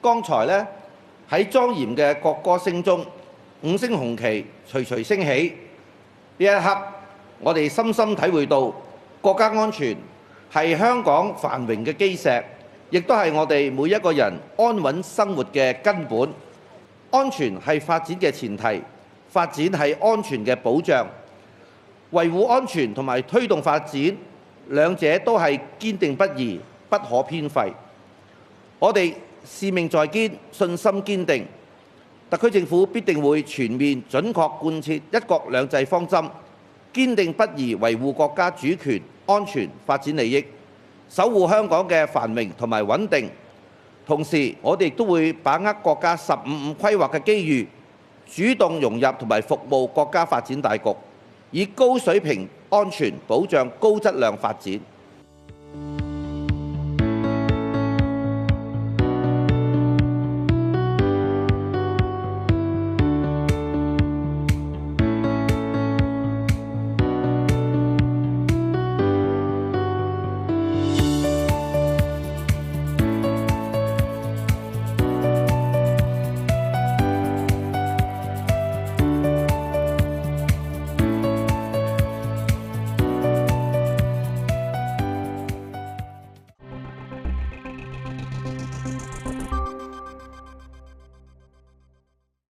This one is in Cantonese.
剛才呢，喺莊嚴嘅國歌聲中，五星紅旗徐徐升起。呢一刻，我哋深深體會到國家安全係香港繁榮嘅基石，亦都係我哋每一個人安穩生活嘅根本。安全係發展嘅前提，發展係安全嘅保障。維護安全同埋推動發展，兩者都係堅定不移，不可偏廢。我哋使命在肩，信心堅定。特區政府必定會全面準確貫徹一國兩制方針，堅定不移維護國家主權、安全、發展利益，守護香港嘅繁榮同埋穩定。同時，我哋亦都會把握國家15+5規劃嘅機遇，主動融入同埋服務國家發展大局，以高水平安全保障高質量發展。